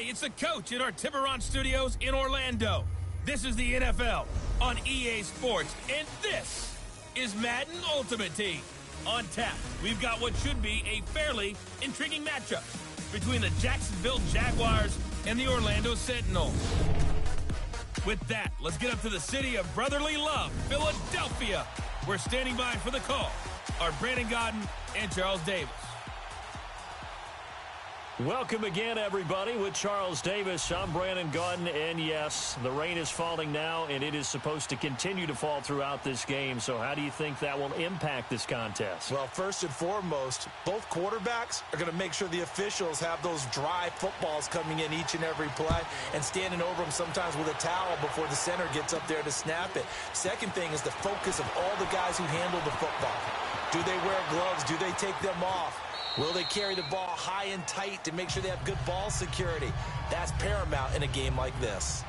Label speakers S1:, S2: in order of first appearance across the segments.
S1: Hey, it's the coach in our Tiburon studios in Orlando. This is the NFL on EA Sports, and this is Madden Ultimate Team. On tap, we've got what should be a fairly intriguing matchup between the Jacksonville Jaguars and the Orlando Sentinels. With that, let's get up to the city of brotherly love, Philadelphia. We're standing by for the call are Brandon Gaudin and Charles Davis.
S2: Welcome again, everybody, with Charles Davis. I'm Brandon Gaudin, and yes, the rain is falling now, and it is supposed to continue to fall throughout this game. So how do you think that will impact this contest?
S3: Well, first and foremost, both quarterbacks are going to make sure the officials have those dry footballs coming in each and every play and standing over them sometimes with a towel before the center gets up there to snap it. Second thing is the focus of all the guys who handle the football. Do they wear gloves? Do they take them off? Will they carry the ball high and tight to make sure they have good ball security? That's paramount in a game like this.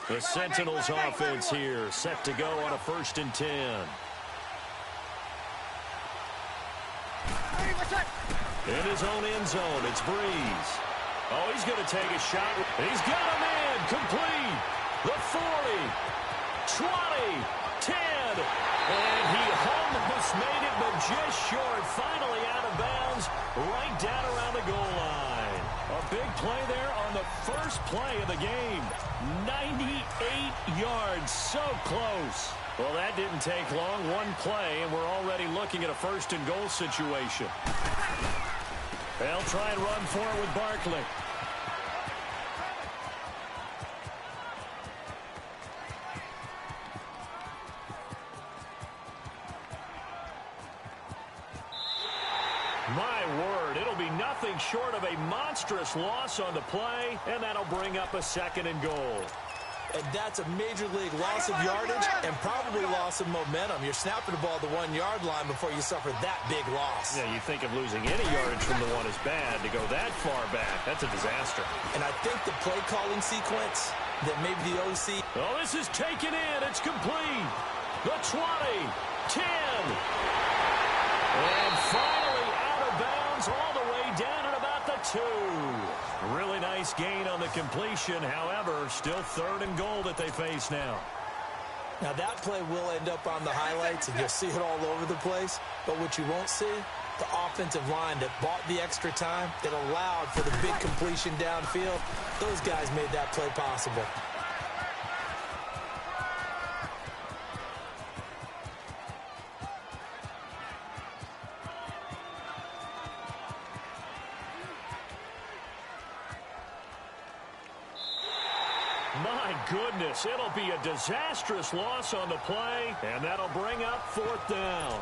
S2: The Sentinels offense here, set to go on a 1st and 10. In his own end zone, it's Breeze. Oh, he's going to take a shot. He's got a man complete. The 40, 20, 10. And he almost made it, but just short. Finally out of bounds, right down around the goal line. A big play there on the first play of the game. 98 yards, so close. Well, that didn't take long. One play, and we're already looking at a 1st and goal situation. They'll try and run for it with Barkley. My word, it'll be nothing short of a monstrous loss on the play, and that'll bring up a 2nd and goal.
S3: And that's a major league loss of yardage and probably loss of momentum. You're snapping the ball to the 1-yard line before you suffer that big loss.
S2: Yeah, you think of losing any yardage from the one is bad. To go that far back, that's a disaster.
S3: And I think the play calling sequence that maybe the OC...
S2: Oh, this is taken in. It's complete. The 20, 10. And finally out of bounds all the way down at about the 2. Really nice gain on the completion. However, still 3rd and goal that they face now.
S3: Now, that play will end up on the highlights, and you'll see it all over the place. But what you won't see, the offensive line that bought the extra time, that allowed for the big completion downfield, those guys made that play possible.
S2: My goodness, it'll be a disastrous loss on the play, and that'll bring up 4th down.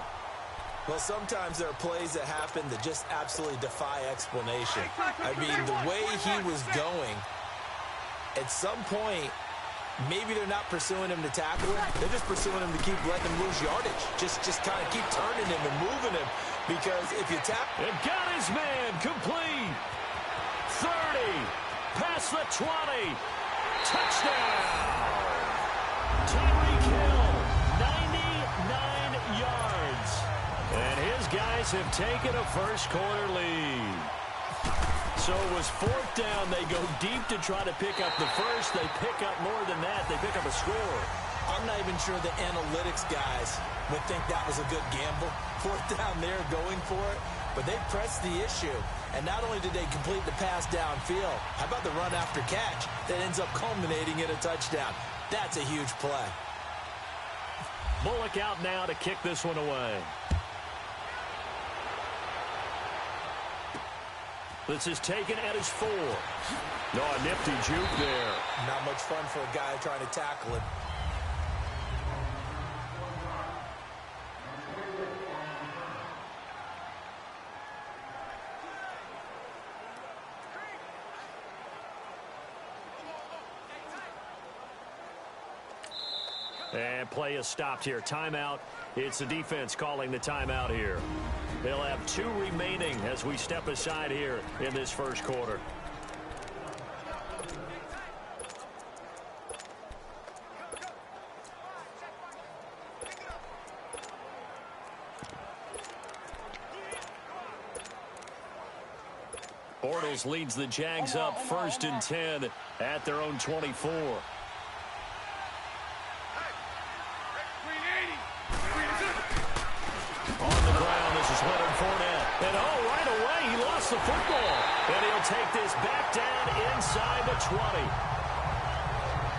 S3: Well, sometimes there are plays that happen that just absolutely defy explanation. I mean, the way he was going, at some point, maybe they're not pursuing him to tackle him. They're just pursuing him to keep letting him lose yardage. Just kind of keep turning him and moving him. Because if you tap...
S2: It got his man complete. 30, past the 20. Touchdown! Tyreek Hill, 99 yards. And his guys have taken a first-quarter lead. So it was 4th down. They go deep to try to pick up the first. They pick up more than that. They pick up a score.
S3: I'm not even sure the analytics guys would think that was a good gamble. 4th down there going for it. But they pressed the issue. And not only did they complete the pass downfield, how about the run after catch that ends up culminating in a touchdown? That's a huge play.
S2: Bullock out now to kick this one away. This is taken at his 4. No, a nifty juke there.
S3: Not much fun for a guy trying to tackle it.
S2: And play is stopped here. Timeout. It's the defense calling the timeout here. They'll have 2 remaining as we step aside here in this first quarter. Bortles leads the Jags up 1st and 10 at their own 24. On the ground, this is Leonard Fournette. And right away, he lost the football. And he'll take this back down inside the 20.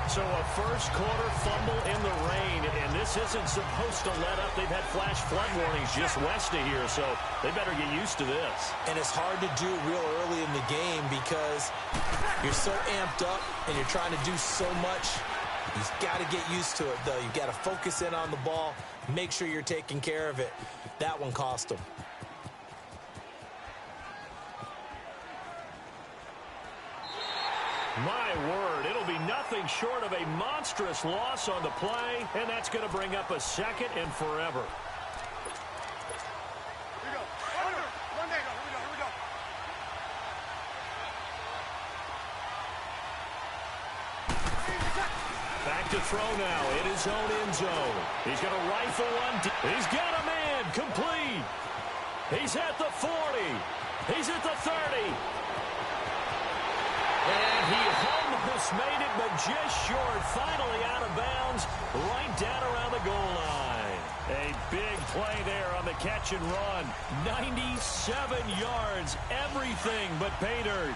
S2: So a first quarter fumble in the rain, and this isn't supposed to let up. They've had flash flood warnings just west of here, so they better get used to this.
S3: And it's hard to do real early in the game because you're so amped up and you're trying to do so much. You've got to get used to it, though. You've got to focus in on the ball, make sure you're taking care of it. That one cost them.
S2: My word, it'll be nothing short of a monstrous loss on the play, and that's going to bring up a 2nd and forever.
S4: Here we go.
S2: Back to throw now in his own end zone. He's going to rifle one. He's got a man complete. He's at the 40. He's at the 30. And he almost made it, but just short. Finally out of bounds, right down around the goal line. A big play there on the catch and run. 97 yards, everything but pay dirt.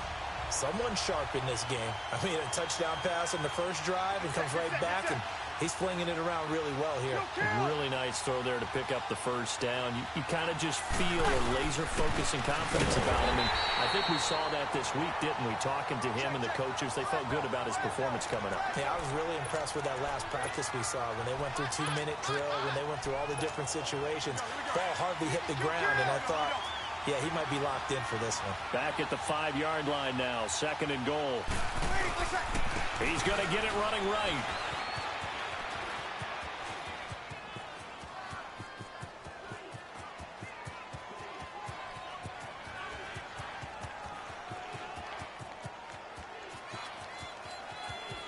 S3: Someone sharp in this game. I mean, a touchdown pass on the first drive and comes right back, and he's flinging it around really well here.
S2: Really nice throw there to pick up the first down. You kind of just feel a laser focus and confidence about him, and I think we saw that this week, didn't we? Talking to him and the coaches, they felt good about his performance coming up.
S3: Yeah, I was really impressed with that last practice we saw when they went through 2-minute drill, when they went through all the different situations. Ball hardly hit the ground, and I thought, yeah, he might be locked in for this one.
S2: Back at the 5-yard line now, 2nd and goal. He's going to get it running right.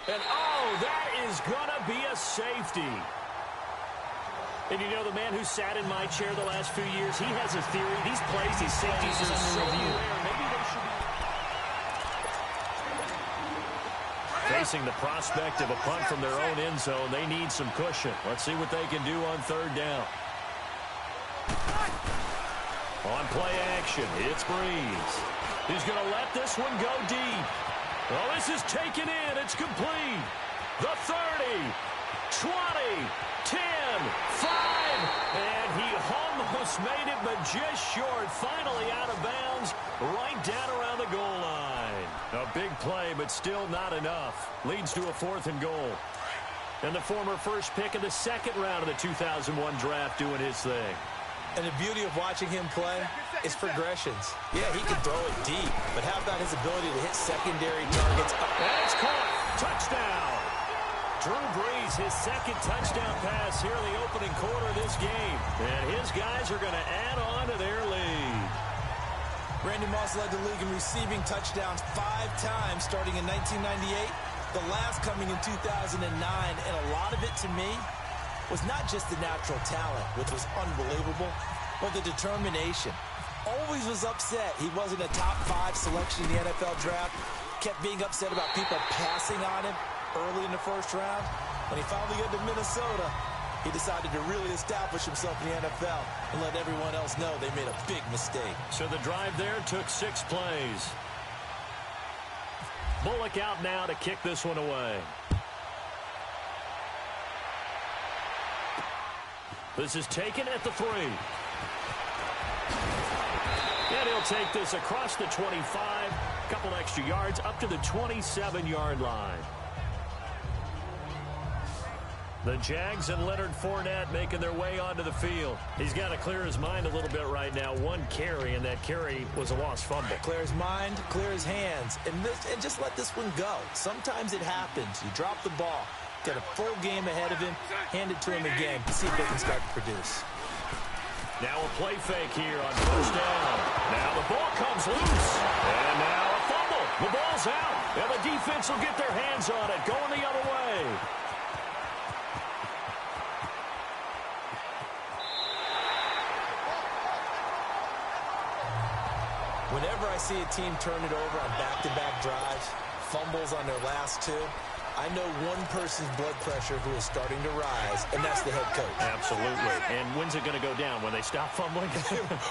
S2: And, that is going to be a safety. And you know, the man who sat in my chair the last few years, he has a theory. These plays, these safeties are under review. Maybe they should be facing the prospect of a punt from their own end zone. They need some cushion. Let's see what they can do on 3rd down. On play action, it's Breeze. He's going to let this one go deep. Well, this is taken in. It's complete. The 30, 20, 10, 5, and he almost made it, but just short. Finally out of bounds, right down around the goal line. A big play, but still not enough. Leads to a 4th and goal. And the former first pick of the 2nd round of the 2001 draft doing his thing.
S3: And the beauty of watching him play is progressions. Yeah, he can throw it deep, but how about his ability to hit secondary targets?
S2: And it's caught. Touchdown. Drew Brees, his 2nd touchdown pass here in the opening quarter of this game. And his guys are going to add on to their lead.
S3: Randy Moss led the league in receiving touchdowns 5 times starting in 1998, the last coming in 2009. And a lot of it, to me, was not just the natural talent, which was unbelievable, but the determination. Always was upset he wasn't a top 5 selection in the NFL draft. Kept being upset about people passing on him early in the first round. When he finally got to Minnesota, he decided to really establish himself in the NFL and let everyone else know they made a big mistake.
S2: So the drive there took 6 plays. Bullock out now to kick this one away. This is taken at the 3. And he'll take this across the 25. A couple extra yards up to the 27-yard line. The Jags and Leonard Fournette making their way onto the field. He's got to clear his mind a little bit right now. 1 carry, and that carry was a lost fumble.
S3: Clear his mind, clear his hands, and just let this one go. Sometimes it happens. You drop the ball. Got a full game ahead of him. Hand it to him again. See if they can start to produce.
S2: Now a play fake here on 1st down. Now the ball comes loose. And now a fumble. The ball's out. And the defense will get their hands on it. Going the other way.
S3: Whenever I see a team turn it over on back-to-back drives, fumbles on their last two, I know one person's blood pressure who is starting to rise, and that's the head coach.
S2: Absolutely. And when's it going to go down? When they stop fumbling?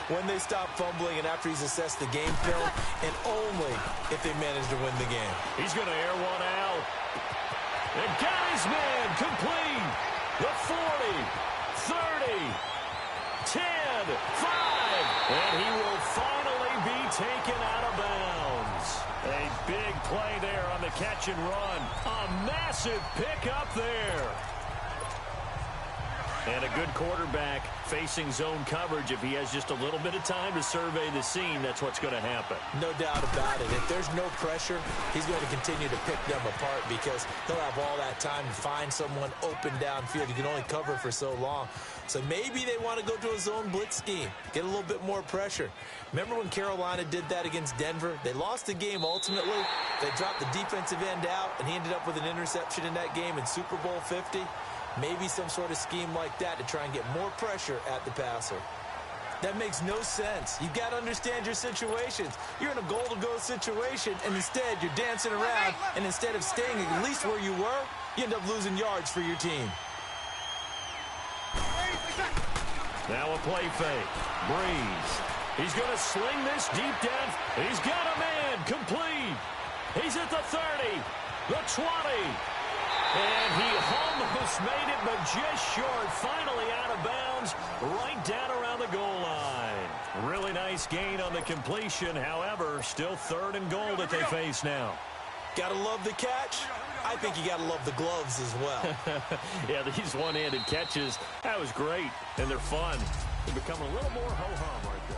S3: When they stop fumbling and after he's assessed the game film, and only if they manage to win the game.
S2: He's going to air one out. And got his man complete. The 40, 30, 10, 5. And he will finally be taken out of bounds. A big play there on the catch and run. A massive pickup there. And a good quarterback facing zone coverage. If he has just a little bit of time to survey the scene, that's what's going to happen.
S3: No doubt about it. If there's no pressure, he's going to continue to pick them apart because he'll have all that time to find someone open downfield. You can only cover for so long. So maybe they want to go to a zone blitz scheme, get a little bit more pressure. Remember when Carolina did that against Denver? They lost the game ultimately. They dropped the defensive end out, and he ended up with an interception in that game in Super Bowl 50. Maybe some sort of scheme like that to try and get more pressure at the passer. That makes no sense. You've got to understand your situations. You're in a goal-to-go situation, and instead you're dancing around, and instead of staying at least where you were, you end up losing yards for your team.
S2: Now a play fake. Breeze. He's going to sling this deep down. He's got a man complete. He's at the 30, the 20. And he almost made it, but just short. Finally out of bounds, right down around the goal line. Really nice gain on the completion. However, still 3rd and goal that they face now.
S3: Gotta love the catch. I think you gotta love the gloves as well.
S2: Yeah, these one-handed catches, that was great, and they're fun. They become a little more ho-hum right there.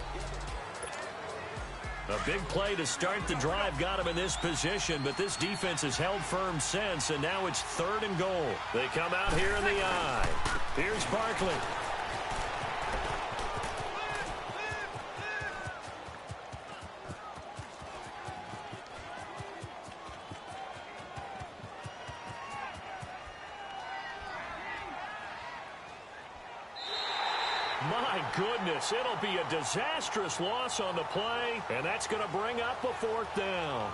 S2: A big play to start the drive got him in this position, but this defense has held firm since, and now it's 3rd and goal. They come out here in the eye. Here's Barkley. My goodness, it'll be a disastrous loss on the play, and that's going to bring up a 4th down.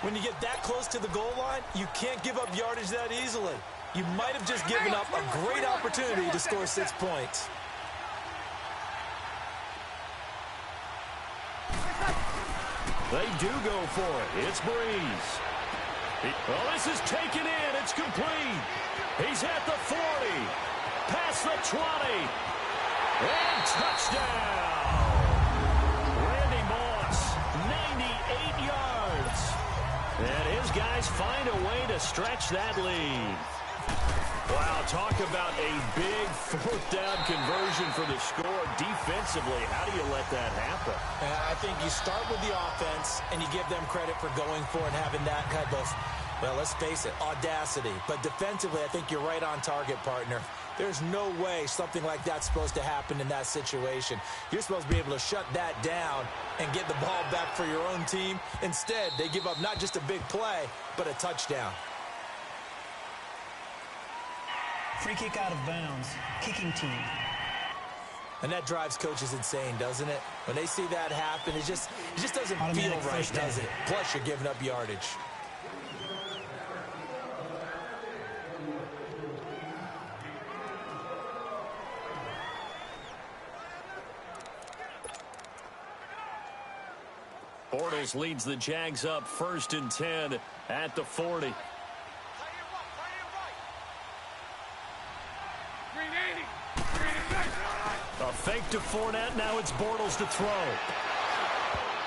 S3: When you get that close to the goal line, you can't give up yardage that easily. You might have just given up a great opportunity to score 6 points.
S2: They do go for it. It's Breeze. Oh, this is taken in. It's complete. He's at the 40. Past the 20. And touchdown! Randy Moss, 98 yards. And his guys find a way to stretch that lead. Wow, talk about a big 4th down conversion for the score. Defensively, how do you let that happen?
S3: I think you start with the offense, and you give them credit for going for it and having that kind of, well, let's face it, audacity. But defensively, I think you're right on target, partner. There's no way something like that's supposed to happen in that situation. You're supposed to be able to shut that down and get the ball back for your own team. Instead, they give up not just a big play, but a touchdown.
S5: Free kick out of bounds. Kicking team.
S3: And that drives coaches insane, doesn't it? When they see that happen, it just doesn't feel right, does it? Plus, you're giving up yardage.
S2: Bortles leads the Jags up 1st and 10 at the 40. A fake to Fournette. Now it's Bortles to throw.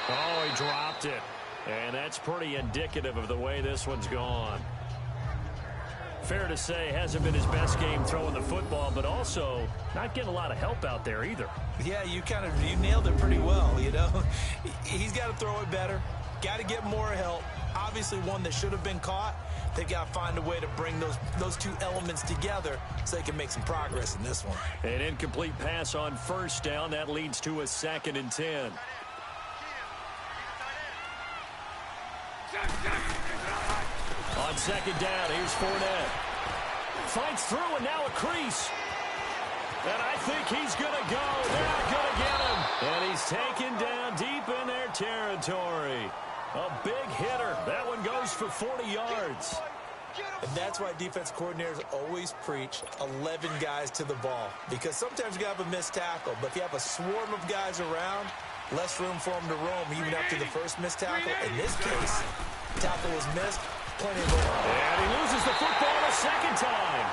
S2: Oh, he dropped it. And that's pretty indicative of the way this one's gone. Fair to say, hasn't been his best game throwing the football, but also not getting a lot of help out there either.
S3: Yeah, you nailed it pretty well, you know. He's got to throw it better. Got to get more help. Obviously one that should have been caught. They've got to find a way to bring those two elements together so they can make some progress in this one.
S2: An incomplete pass on 1st down. That leads to a 2nd and 10. On 2nd down, here's Fournette. Fights through, and now a crease. And I think he's going to go. They're not going to get him. And he's taken down deep in their territory. A big hitter. That one goes for 40 yards.
S3: And that's why defense coordinators always preach 11 guys to the ball. Because sometimes you have a missed tackle, but if you have a swarm of guys around, less room for them to roam, even after the first missed tackle. In this case, tackle was missed, plenty of room.
S2: And he loses the football a second time.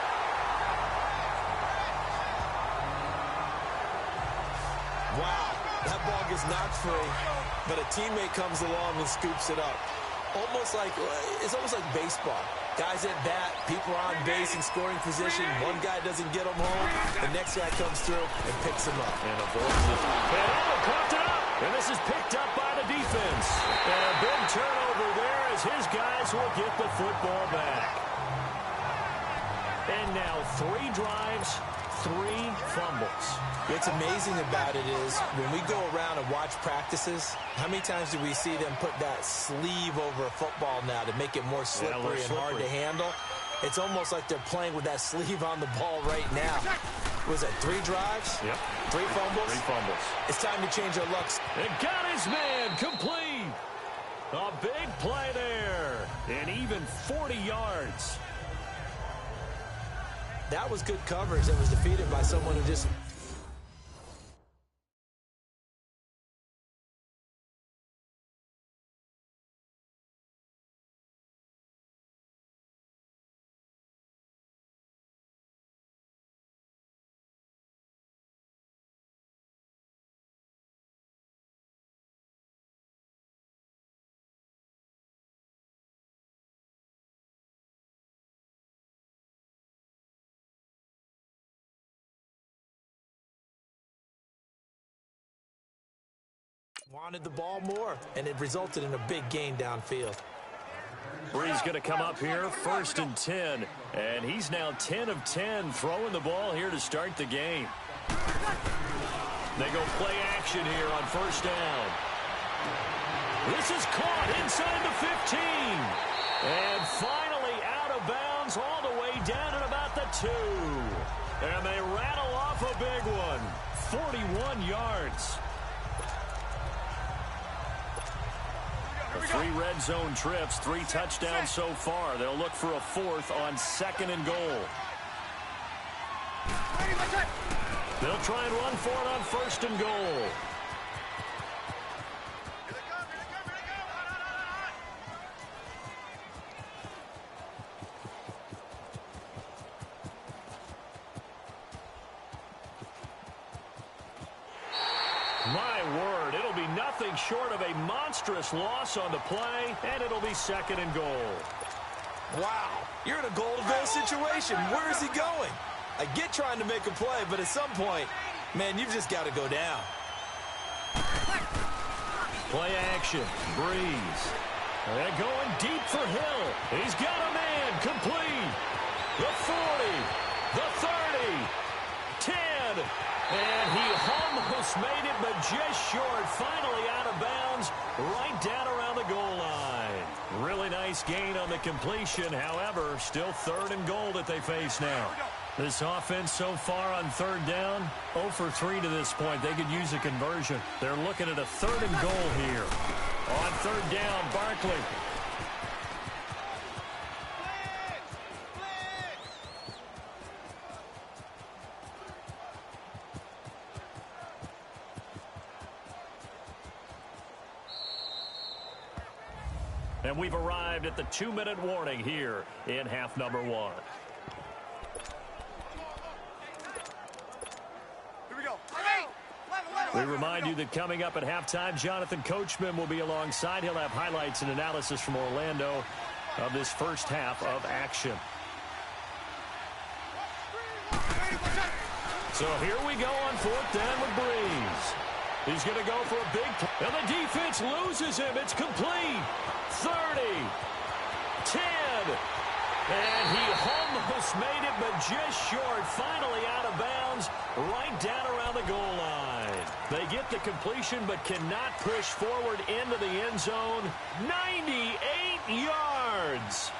S3: Wow, that ball gets knocked free, but a teammate comes along and scoops it up. It's almost like baseball. Guys at bat, people are on base in scoring position. One guy doesn't get them home. The next guy comes through and picks him up.
S2: And avoids it. And caught it up. And this is picked up by the defense. And a big turnover there as his guys will get the football back. And now 3 drives, 3 fumbles.
S3: What's amazing about it is when we go around and watch practices, how many times do we see them put that sleeve over a football now to make it more slippery and hard to handle? It's almost like they're playing with that sleeve on the ball right now. Was it 3 drives?
S2: Yep.
S3: 3 fumbles?
S2: 3 fumbles.
S3: It's time to change our looks.
S2: And got his man complete. A big play there. And even 40 yards.
S3: That was good coverage that was defeated by someone who just... wanted the ball more, and it resulted in a big gain downfield.
S2: Bree's going to come up here, 1st and 10, and he's now 10 of 10 throwing the ball here to start the game. They go play action here on 1st down. This is caught inside the 15, and finally out of bounds all the way down at about the 2. And they rattle off a big one, 41 yards. 3 red zone trips, 3 touchdowns so far. They'll look for a 4th on 2nd and goal. They'll try and run for it on 1st and goal. My word, it'll be nothing short of a monstrous loss on the play, and it'll be 2nd and goal.
S3: Wow, you're in a goal-to-goal situation. Where is he going? I get trying to make a play, but at some point, man, you've just got to go down.
S2: Play action, Breeze. They're going deep for Hill. He's got a man complete. The 40, the 30, 10. And he almost made it, but just short. Finally out of bounds, right down around the goal line. Really nice gain on the completion. However, still 3rd and goal that they face now. This offense so far on 3rd down, 0 for 3 to this point. They could use a conversion. They're looking at a 3rd and goal here. On 3rd down, Barkley. And we've arrived at the 2-minute warning here in half number 1.
S4: Here we go.
S2: We remind you that coming up at halftime, Jonathan Coachman will be alongside. He'll have highlights and analysis from Orlando of this first half of action. So here we go on 4th down with Breeze. He's going to go for a big play. And the defense loses him. It's complete. 30, 10, and he almost made it, but just short. Finally out of bounds, right down around the goal line. They get the completion, but cannot push forward into the end zone. 98 yards.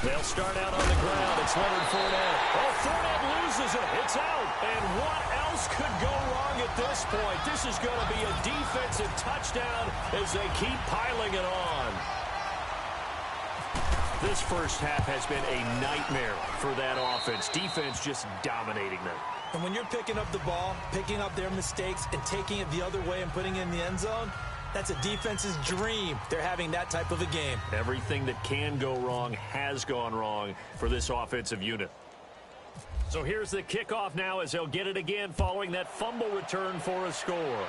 S2: They'll start out on the ground. It's Leonard Fournette. Oh, Fournette loses it. It's out. And what else could go wrong at this point? This is going to be a defensive touchdown as they keep piling it on. This first half has been a nightmare for that offense. Defense just dominating them.
S3: And when you're picking up the ball, picking up their mistakes, and taking it the other way and putting it in the end zone, that's a defense's dream. They're having that type of a game.
S2: Everything that can go wrong has gone wrong for this offensive unit. So here's the kickoff now as they'll get it again following that fumble return for a score.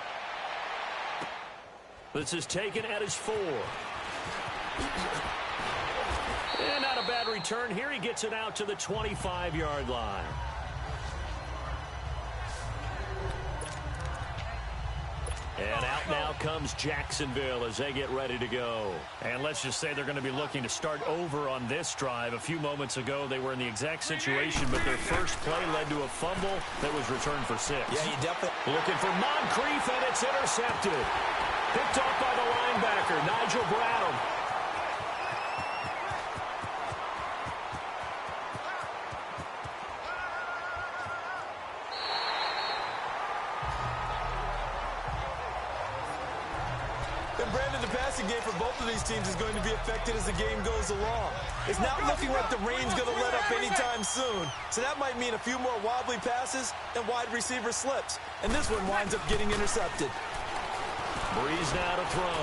S2: This is taken at his 4. And not a bad return here. He gets it out to the 25-yard line. And out now comes Jacksonville as they get ready to go. And let's just say they're going to be looking to start over on this drive. A few moments ago, they were in the exact situation, but their first play led to a fumble that was returned for 6.
S3: Yeah, you definitely...
S2: Looking for Moncrief, and it's intercepted. Picked off by the linebacker, Nigel Bradham.
S3: Game for both of these teams is going to be affected as the game goes along. It's not looking like the rain's going to let up anytime soon, so that might mean a few more wobbly passes and wide receiver slips, and this one winds up getting intercepted.
S2: Breeze now to throw.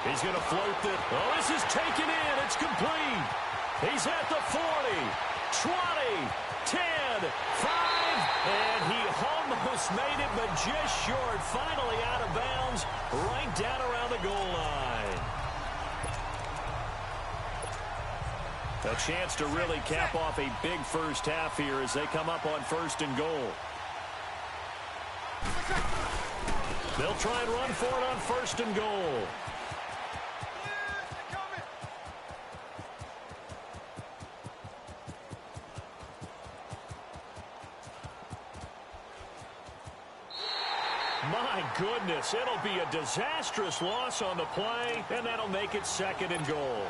S2: He's going to float it. Oh, this is taken in. It's complete. He's at the 40, 20, 10, 5, and he almost made it, but just short. Finally out of bounds, right down around the goal line. A chance to really cap off a big first half here as they come up on 1st and goal. They'll try and run for it on 1st and goal. My goodness, it'll be a disastrous loss on the play, and that'll make it 2nd and goal.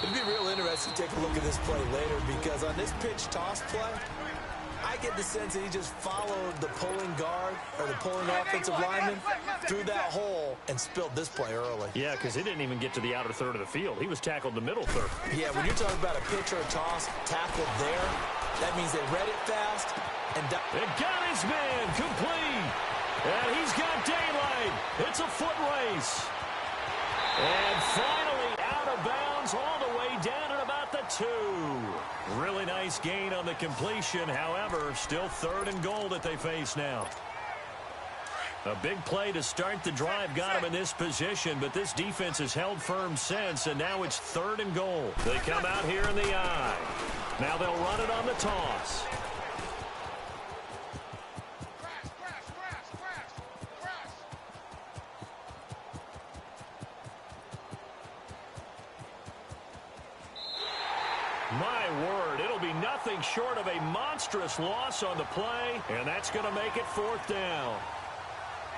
S3: It'd be real interesting to take a look at this play later because on this pitch toss play, I get the sense that he just followed the pulling guard or the pulling offensive lineman through that hole and spilled this play early.
S2: Yeah, because he didn't even get to the outer third of the field. He was tackled in the middle third.
S3: Yeah, when you're talking about a pitch or a toss tackled there, that means they read it fast and
S2: got his man complete. And he's got daylight. It's a foot race. And finally out of bounds all the way down at about the 2. Really nice gain on the completion. However, still 3rd and goal that they face now. A big play to start the drive got him in this position, but this defense has held firm since, and now it's 3rd and goal. They come out here in the eye. Now they'll run it on the toss. My word, it'll be nothing short of a monstrous loss on the play, and that's going to make it 4th down.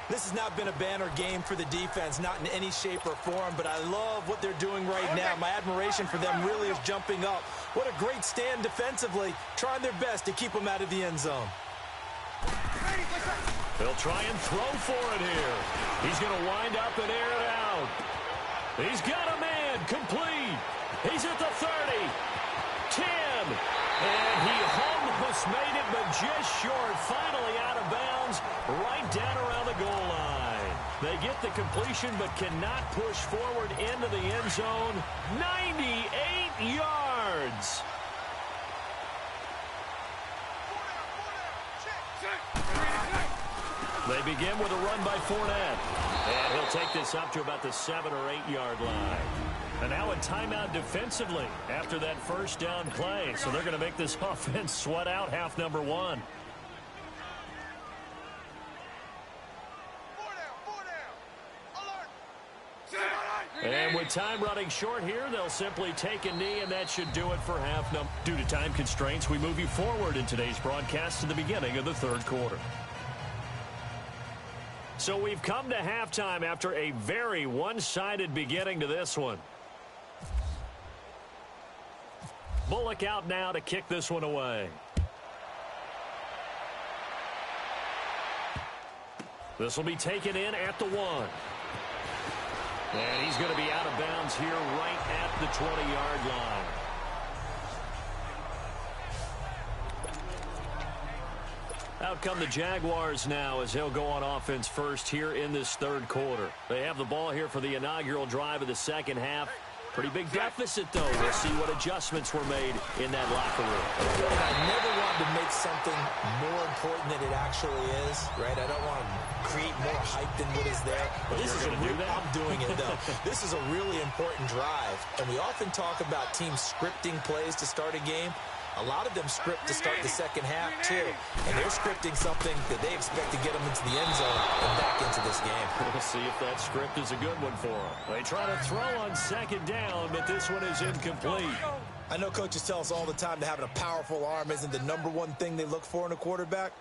S3: This has not been a banner game for the defense, not in any shape or form, but I love what they're doing right now. My admiration for them really is jumping up. What a great stand defensively, trying their best to keep them out of the end zone.
S2: They'll try and throw for it here. He's going to wind up and air it out. He's got a man complete. He's at the 30. 10, and he almost made it, but just short. Finally out of bounds, right down around the goal line. They get the completion, but cannot push forward into the end zone. 98 yards. They begin with a run by Fournette, and he'll take this up to about the 7 or 8 yard line. And now a timeout defensively after that first down play. So they're going to make this offense sweat out half number 1. And with time running short here, they'll simply take a knee, and that should do it for half number. Due to time constraints, we move you forward in today's broadcast to the beginning of the 3rd quarter. So we've come to halftime after a very one-sided beginning to this one. Bullock out now to kick this one away. This will be taken in at the 1. And he's going to be out of bounds here right at the 20-yard line. Out come the Jaguars now as they'll go on offense first here in this third quarter. They have the ball here for the inaugural drive of the second half. Pretty big deficit, though. We'll see what adjustments were made in that locker room.
S3: And I never wanted to make something more important than it actually is, right? I don't want to create more hype than what is there. But this is I'm doing it, though. This is a really important drive. And we often talk about teams scripting plays to start a game. A lot of them script to start the second half, too. And they're scripting something that they expect to get them into the end zone and back into this game.
S2: We'll see if that script is a good one for them. They try to throw on second down, but this one is incomplete.
S3: I know coaches tell us all the time that having a powerful arm isn't the #1 thing they look for in a quarterback.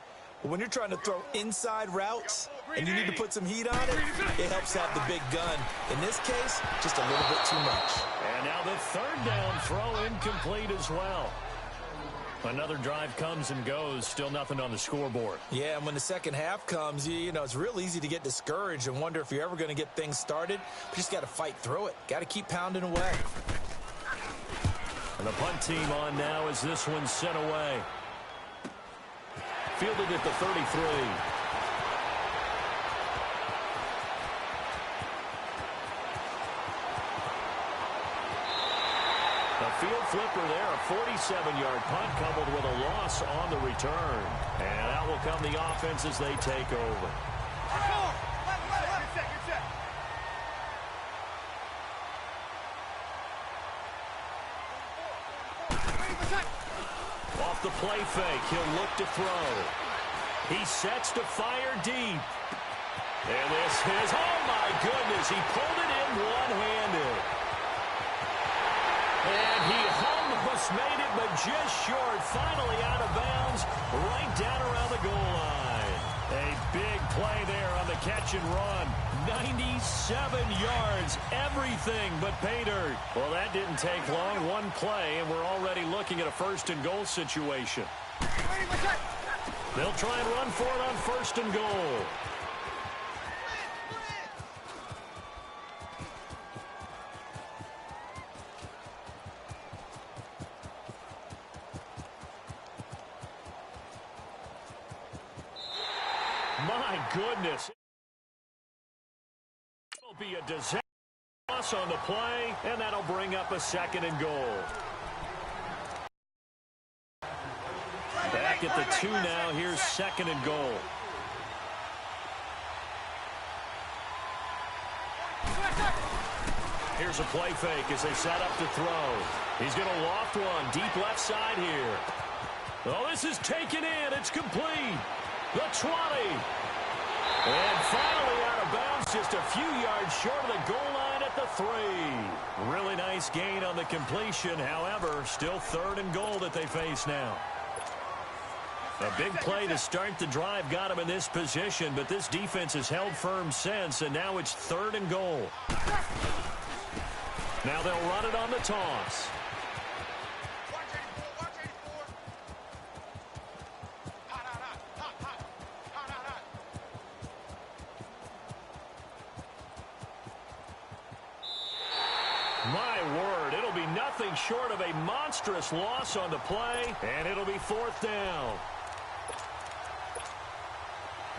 S3: But when you're trying to throw inside routes and you need to put some heat on it, it helps have the big gun. In this case, just a little bit too much.
S2: And now the third down throw incomplete as well. Another drive comes and goes, still nothing on the scoreboard.
S3: Yeah, and when the second half comes, you know, it's real easy to get discouraged and wonder if you're ever going to get things started. You just got to fight through it. Got to keep pounding away.
S2: And the punt team on now as this one's sent away. Fielded at the 33. Field flipper there, a 47-yard punt coupled with a loss on the return. And out will come the offense as they take over. Off the play fake, he'll look to throw. He sets to fire deep. And this is, oh my goodness, he pulled it in one-handed. And he almost made it, but just short. Finally out of bounds, right down around the goal line. A big play there on the catch and run. 97 yards, everything but pay dirt. Well, that didn't take long. One play, and we're already looking at a first-and-goal situation. They'll try and run for it on first and goal. My goodness. It'll be a disaster loss on the play, and that'll bring up a second and goal. Back at the 2 now. Here's second and goal. Here's a play fake as they set up to throw. He's going to loft one deep left side here. Oh, this is taken in. It's complete. The 20. And finally out of bounds, just a few yards short of the goal line at the 3. Really nice gain on the completion. However, still third and goal that they face now. A big play to start the drive got him in this position, but this defense has held firm since, and now it's third and goal. Now they'll run it on the toss. My word, it'll be nothing short of a monstrous loss on the play, and it'll be fourth down.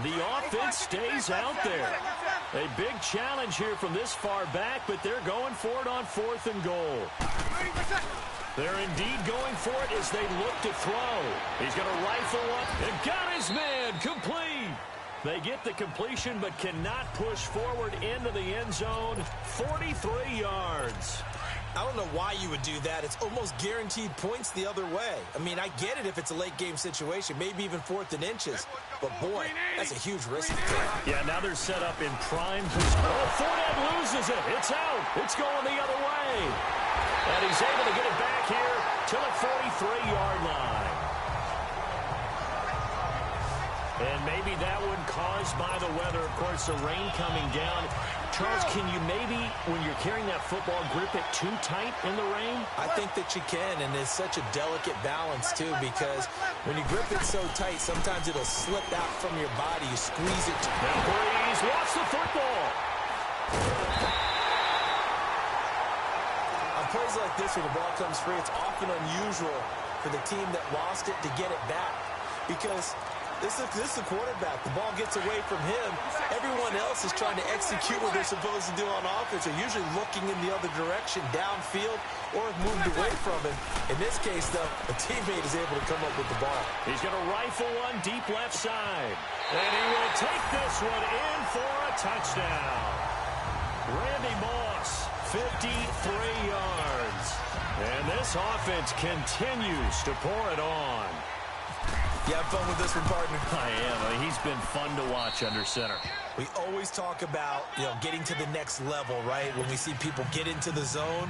S2: The offense stays out there. A big challenge here from this far back, but they're going for it on fourth and goal. They're indeed going for it as they look to throw. He's going to rifle one and got his man complete. They get the completion but cannot push forward into the end zone. 43 yards.
S3: I don't know why you would do that. It's almost guaranteed points the other way. I mean, I get it if it's a late game situation, maybe even fourth and inches. But, boy, that's a huge risk to take.
S2: Yeah, now they're set up in prime position. Oh, Fournette loses it. It's out. It's going the other way. And he's able to get it back here to the 43-yard line. And maybe that one caused by the weather. Of course, the rain coming down Charles, can you maybe, when you're carrying that football, grip it too tight in the rain?
S3: I think that you can, and it's such a delicate balance, too, because when you grip it so tight, sometimes it'll slip out from your body. You squeeze it.
S2: Now Breeze lost the football.
S3: On plays like this, when the ball comes free, it's often unusual for the team that lost it to get it back, because this is the quarterback. The ball gets away from him. Everyone else is trying to execute what they're supposed to do on offense. They're usually looking in the other direction, downfield, or have moved away from him. In this case, though, a teammate is able to come up with the ball.
S2: He's going to rifle one deep left side. And he will take this one in for a touchdown. Randy Moss, 53 yards. And this offense continues to pour it on.
S3: You have fun with this one, partner?
S2: I am. He's been fun to watch under center.
S3: We always talk about, getting to the next level, right? When we see people get into the zone,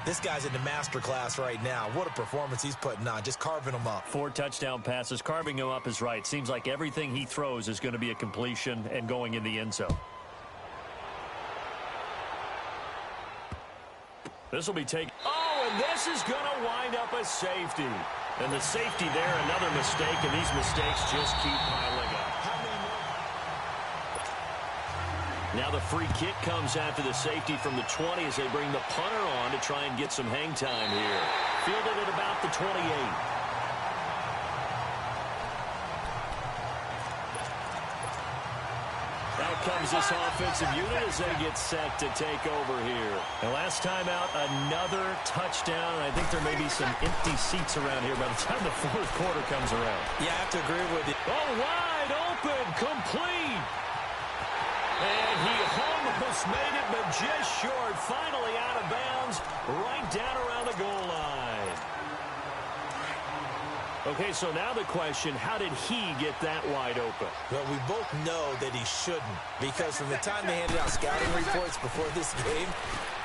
S3: this guy's in the master class right now. What a performance he's putting on, just carving them up.
S2: 4 touchdown passes. Carving him up is right. Seems like everything he throws is going to be a completion and going in the end zone. This will be taken. Oh, and this is going to wind up a safety. And the safety there, another mistake, and these mistakes just keep piling up. Now the free kick comes after the safety from the 20 as they bring the punter on to try and get some hang time here. Fielded at about the 28. Out comes this offensive unit as they get set to take over here. And last time out, another touchdown. I think there may be some empty seats around here by the time the fourth quarter comes around.
S3: Yeah, I have to agree with you.
S2: Oh, wide open, complete. And he almost made it, but just short. Finally out of bounds, right down around the goal line. Okay, so now the question, how did he get that wide open?
S3: Well, we both know that he shouldn't, because from the time they handed out scouting reports before this game,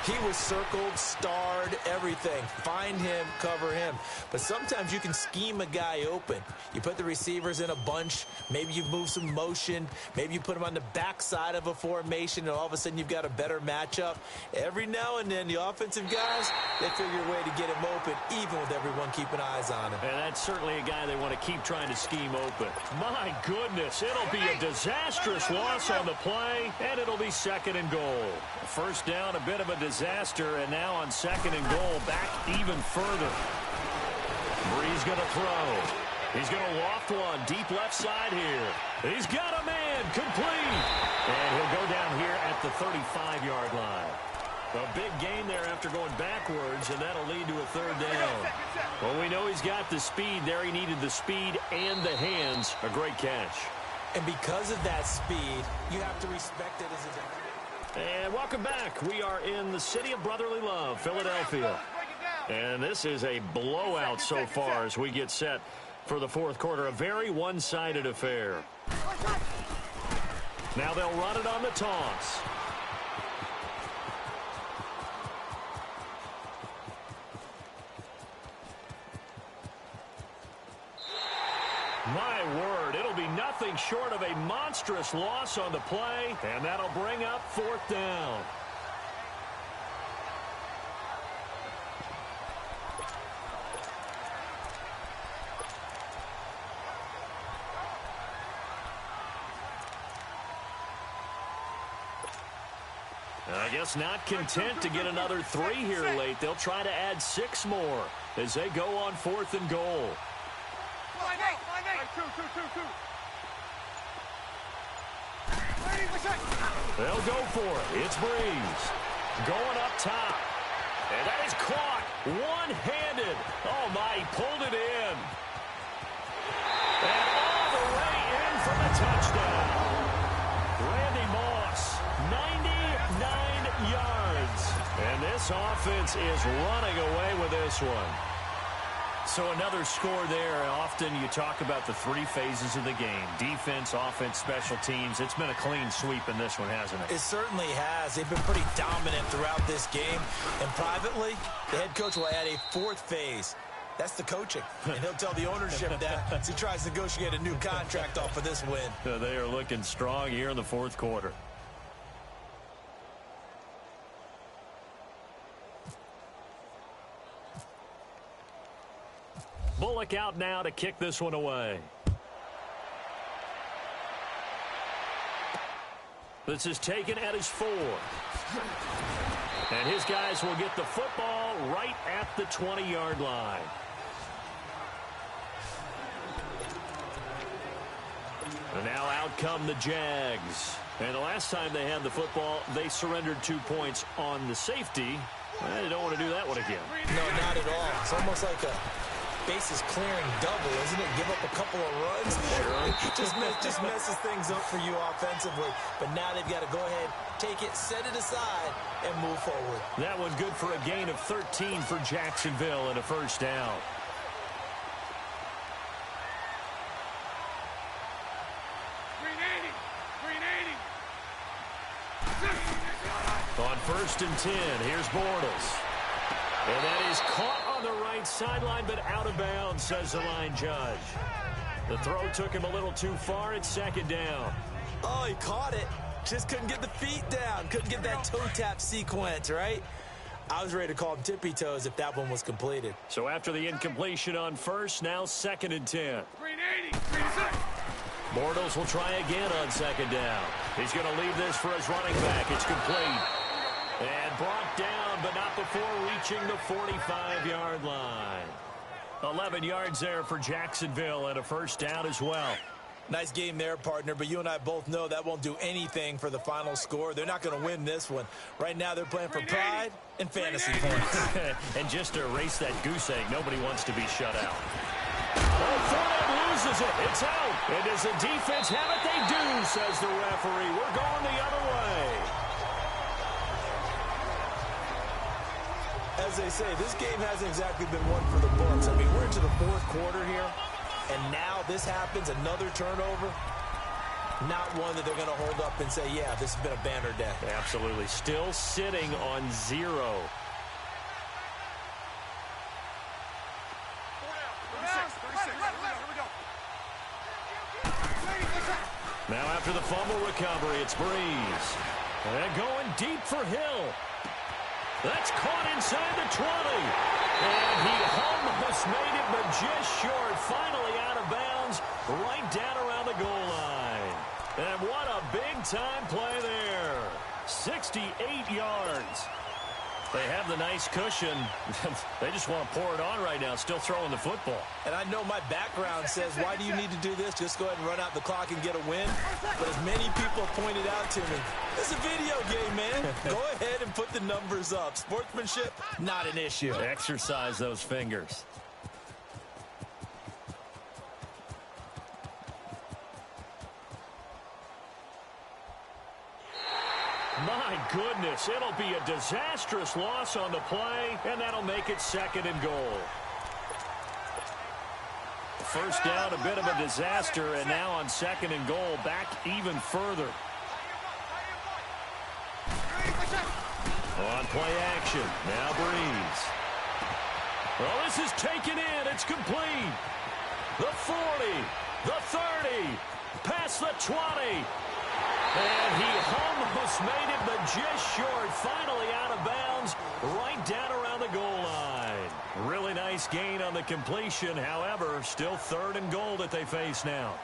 S3: he was circled, starred, everything. Find him, cover him. But sometimes you can scheme a guy open. You put the receivers in a bunch. Maybe you move some motion. Maybe you put them on the backside of a formation, and all of a sudden you've got a better matchup. Every now and then, the offensive guys, they figure a way to get him open, even with everyone keeping eyes on him.
S2: And that's certainly a guy they want to keep trying to scheme open. My goodness, it'll be a disastrous loss on the play, and it'll be 2nd and goal. First down, a bit of a disaster, and now on 2nd and goal, back even further. Bree's going to throw. He's going to loft one deep left side here. He's got a man, complete. And he'll go down here at the 35-yard line. A big gain there after going backwards, and that'll lead to a 3rd down. Well, we know he's got the speed there. He needed the speed and the hands. A great catch.
S3: And because of that speed, you have to respect it as a defense.
S2: And welcome back. We are in the city of brotherly love, Philadelphia. And this is a blowout so far as we get set for the fourth quarter. A very one-sided affair. Now they'll run it on the toss. My word, it'll be nothing short of a monstrous loss on the play, and that'll bring up 4th down. I guess not content to get another 3 here late. They'll try to add 6 more as they go on 4th and goal. They'll go for it. It's Breeze. Going up top. And that is caught. One-handed. Oh, my. He pulled it in. And all the way in for the touchdown. Randy Moss, 99 yards. And this offense is running away with this one. So another score there. Often you talk about the 3 phases of the game. Defense, offense, special teams. It's been a clean sweep in this one, hasn't it?
S3: It certainly has. They've been pretty dominant throughout this game. And privately, the head coach will add a 4th phase. That's the coaching. And he'll tell the ownership that as he tries to negotiate a new contract off of this win.
S2: They are looking strong here in the fourth quarter. Bullock out now to kick this one away. This is taken at his 4. And his guys will get the football right at the 20-yard line. And now out come the Jags. And the last time they had the football, they surrendered 2 points on the safety. Well, they don't want to do that one again.
S3: No, not at all. It's almost like a bases clearing double, isn't it? Give up a couple of runs. Sure. just messes things up for you offensively. But now they've got to go ahead, take it, set it aside, and move forward.
S2: That one good for a gain of 13 for Jacksonville and a first down. On 1st and 10, here's Bortles. And that is caught on the right sideline, but out of bounds, says the line judge. The throw took him a little too far. It's 2nd down.
S3: Oh, he caught it. Just couldn't get the feet down. Couldn't get that toe tap sequence, right? I was ready to call him tippy toes if that one was completed.
S2: So after the incompletion on 1st, now 2nd and 10. Bortles will try again on 2nd down. He's going to leave this for his running back. It's complete. And brought down, but not before reaching the 45-yard line. 11 yards there for Jacksonville and a first down as well.
S3: Nice game there, partner, but you and I both know that won't do anything for the final score. They're not going to win this one. Right now they're playing for pride and fantasy points.
S2: And just to erase that goose egg, nobody wants to be shut out. Oh, Fournette loses it. It's out. And does the defense have it? They do, says the referee. We're going the other way.
S3: As they say, this game hasn't exactly been one for the books. I mean, we're into the 4th quarter here, and now this happens, another turnover. Not one that they're going to hold up and say, yeah, this has been a banner day.
S2: Absolutely. Still sitting on 0. Now after the fumble recovery, it's Breeze. And going deep for Hill. That's caught inside the 20. And he almost made it, but just short. Finally out of bounds, right down around the goal line. And what a big-time play there. 68 yards. They have the nice cushion. They just want to pour it on right now, still throwing the football.
S3: And I know my background says, why do you need to do this? Just go ahead and run out the clock and get a win. But as many people pointed out to me, it's a video game, man. Go ahead and put the numbers up. Sportsmanship, not an issue.
S2: Exercise those fingers. My goodness, it'll be a disastrous loss on the play, and that'll make it 2nd and goal. First down, a bit of a disaster, and now on 2nd and goal, back even further. On play action, now Breeze. Well, this is taken in, it's complete. The 40, the 30, past the 20. And he almost made it, but just short. Finally out of bounds, right down around the goal line. Really nice gain on the completion. However, still 3rd and goal that they face now.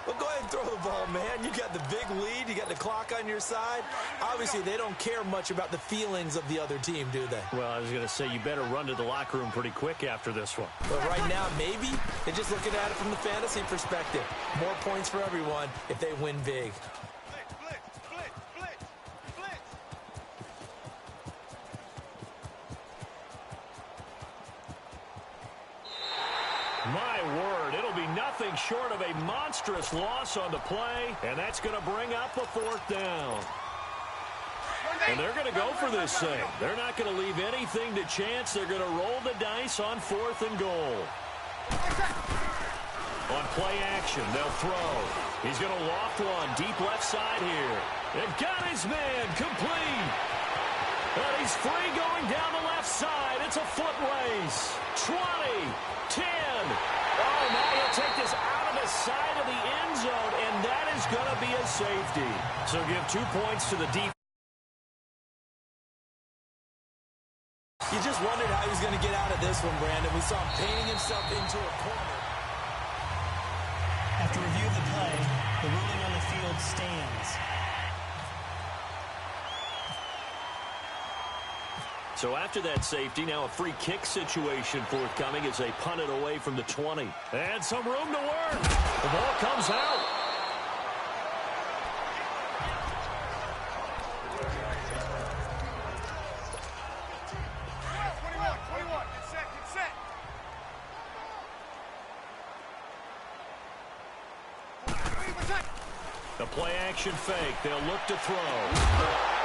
S3: Well, go ahead and throw the ball, man. You got the big lead. You got the clock on your side. Obviously, they don't care much about the feelings of the other team, do they?
S2: Well, I was going to say, you better run to the locker room pretty quick after this one.
S3: But right now, maybe they're just looking at it from the fantasy perspective. More points for everyone if they win big.
S2: My word, it'll be nothing short of a monstrous loss on the play, and that's going to bring up a 4th down. And they're going to go for this thing. They're not going to leave anything to chance. They're going to roll the dice on 4th and goal. On play action, they'll throw. He's going to loft one deep left side here. They've got his man complete. And he's free going down the left side. It's a foot race. 20, 10. Oh, now he'll take this out of the side of the end zone, and that is going to be a safety. So give 2 points to the defense.
S3: You just wondered how he was going to get out of this one, Brandon. We saw him painting himself into a corner.
S5: After review of the play, the ruling on the field stands.
S2: So after that safety, now a free kick situation forthcoming as they punt it away from the 20. And some room to work. The ball comes out. The play-action fake. They'll look to throw.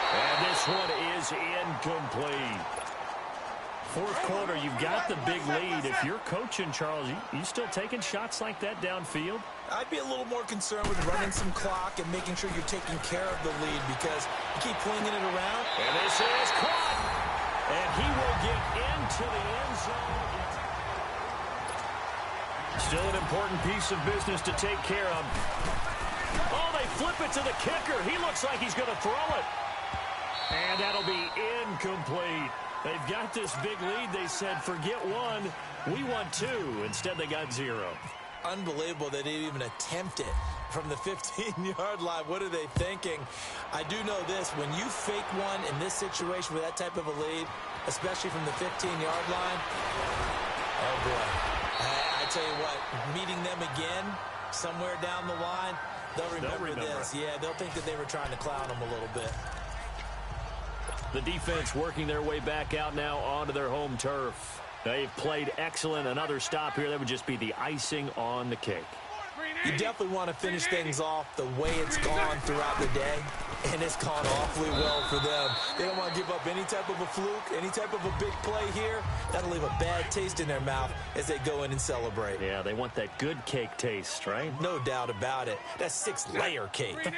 S2: And this one is incomplete. Fourth quarter, you've got the big lead. If you're coaching, Charles, you still taking shots like that downfield?
S3: I'd be a little more concerned with running some clock and making sure you're taking care of the lead because you keep flinging it around.
S2: And this is caught. And he will get into the end zone. Still an important piece of business to take care of. Oh, they flip it to the kicker. He looks like he's going to throw it. And that'll be incomplete. They've got this big lead. They said, forget one. We want two. Instead, they got zero.
S3: Unbelievable they didn't even attempt it from the 15-yard line. What are they thinking? I do know this. When you fake one in this situation with that type of a lead, especially from the 15-yard line, oh, boy. I tell you what, meeting them again somewhere down the line, they'll remember this. Yeah, they'll think that they were trying to clown them a little bit.
S2: The defense working their way back out now onto their home turf. They've played excellent. Another stop here, that would just be the icing on the cake.
S3: You definitely want to finish things off the way it's gone throughout the day, and it's gone awfully well for them. They don't want to give up any type of a fluke, any type of a big play here. That'll leave a bad taste in their mouth as they go in and celebrate.
S2: Yeah, they want that good cake taste, right?
S3: No doubt about it. That's 6-layer cake.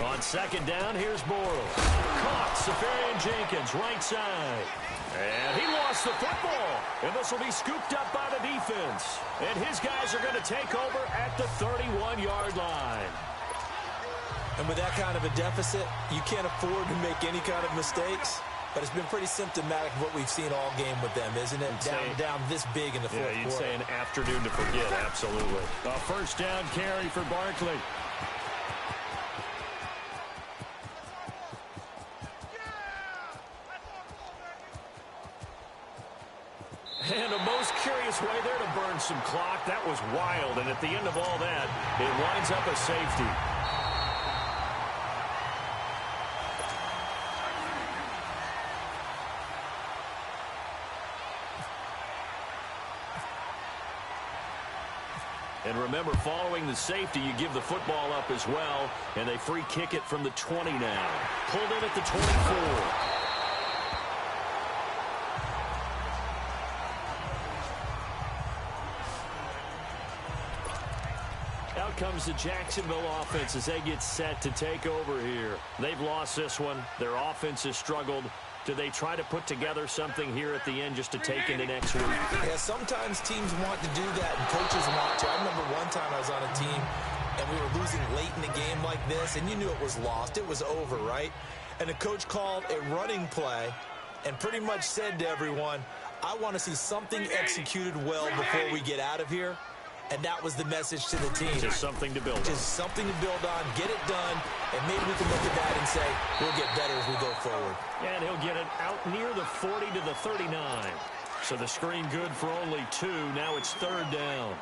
S2: On second down, here's Borles. Caught, Safarian Jenkins, right side. And he lost the football. And this will be scooped up by the defense. And his guys are going to take over at the 31-yard line.
S3: And with that kind of a deficit, you can't afford to make any kind of mistakes. But it's been pretty symptomatic of what we've seen all game with them, isn't it? Down this big in the fourth quarter.
S2: Yeah, you'd say an afternoon to forget, absolutely. A first down carry for Barkley. And a most curious way there to burn some clock. That was wild. And at the end of all that, it winds up a safety. And remember, following the safety, you give the football up as well. And they free kick it from the 20 now. Pulled in at the 24. Out comes the Jacksonville offense as they get set to take over here. They've lost this one. Their offense has struggled. Do they try to put together something here at the end just to take into next week?
S3: Yeah, sometimes teams want to do that, and coaches want to. I remember one time I was on a team, and we were losing late in the game like this, and you knew it was lost. It was over, right? And the coach called a running play and pretty much said to everyone, I want to see something executed well before we get out of here. And that was the message to the team.
S2: Just something to build on.
S3: Just something to build on, get it done, and maybe we can look at that and say, we'll get better as we go forward.
S2: And he'll get it out near the 40 to the 39. So the screen good for only 2. Now it's third down.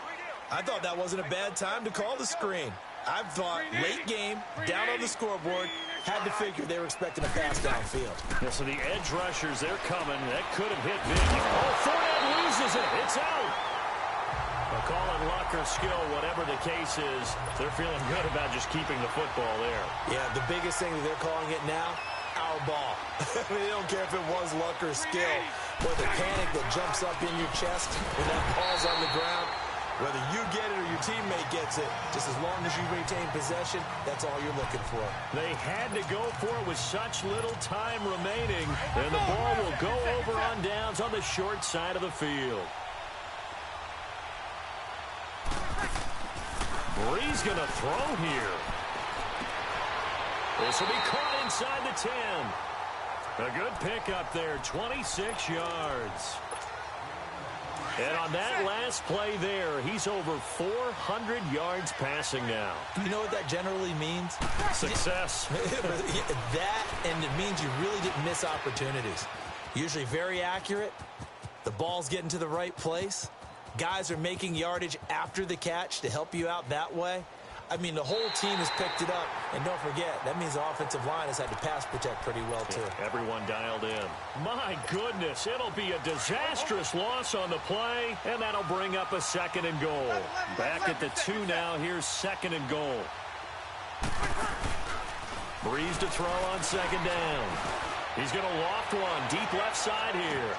S3: I thought that wasn't a bad time to call the screen. I thought late game, down on the scoreboard, had to figure they were expecting a pass downfield.
S2: Yeah, so the edge rushers, they're coming. That could have hit big. Oh, Fournette loses it. It's out. They'll call it luck or skill, whatever the case is. They're feeling good about just keeping the football there.
S3: Yeah, the biggest thing that they're calling it now, our ball. They don't care if it was luck or skill. Or the panic that jumps up in your chest when that ball's on the ground. Whether you get it or your teammate gets it, just as long as you retain possession, that's all you're looking for.
S2: They had to go for it with such little time remaining. And the ball will go over on downs on the short side of the field. Bree's going to throw here. This will be caught inside the 10. A good pickup there, 26 yards. And on that last play there, he's over 400 yards passing now.
S3: You know what that generally means?
S2: Success.
S3: That, and it means you really didn't miss opportunities. Usually very accurate. The ball's getting to the right place. Guys are making yardage after the catch to help you out that way. I mean, the whole team has picked it up. And don't forget, that means the offensive line has had to pass protect pretty well, too.
S2: Yeah, everyone dialed in. My goodness, it'll be a disastrous loss on the play, and that'll bring up a 2nd and goal. Back at the 2 now. Here's 2nd and goal. Breeze to throw on 2nd down. He's going to loft one deep left side here.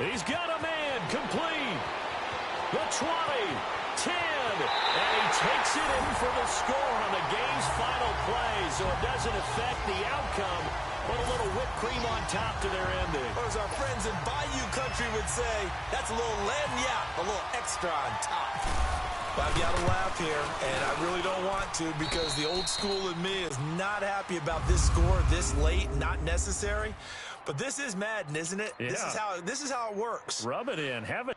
S2: He's got a man complete. The 20, 10, and he takes it in for the score on the game's final play, so it doesn't affect the outcome, but a little whipped cream on top to their ending.
S3: Or as our friends in Bayou Country would say, that's a little lagniappe, a little extra on top. But I've got to laugh here, and I really don't want to because the old school in me is not happy about this score this late, not necessary. But this is Madden, isn't it?
S2: Yeah.
S3: This is how it works.
S2: Rub it in. Have a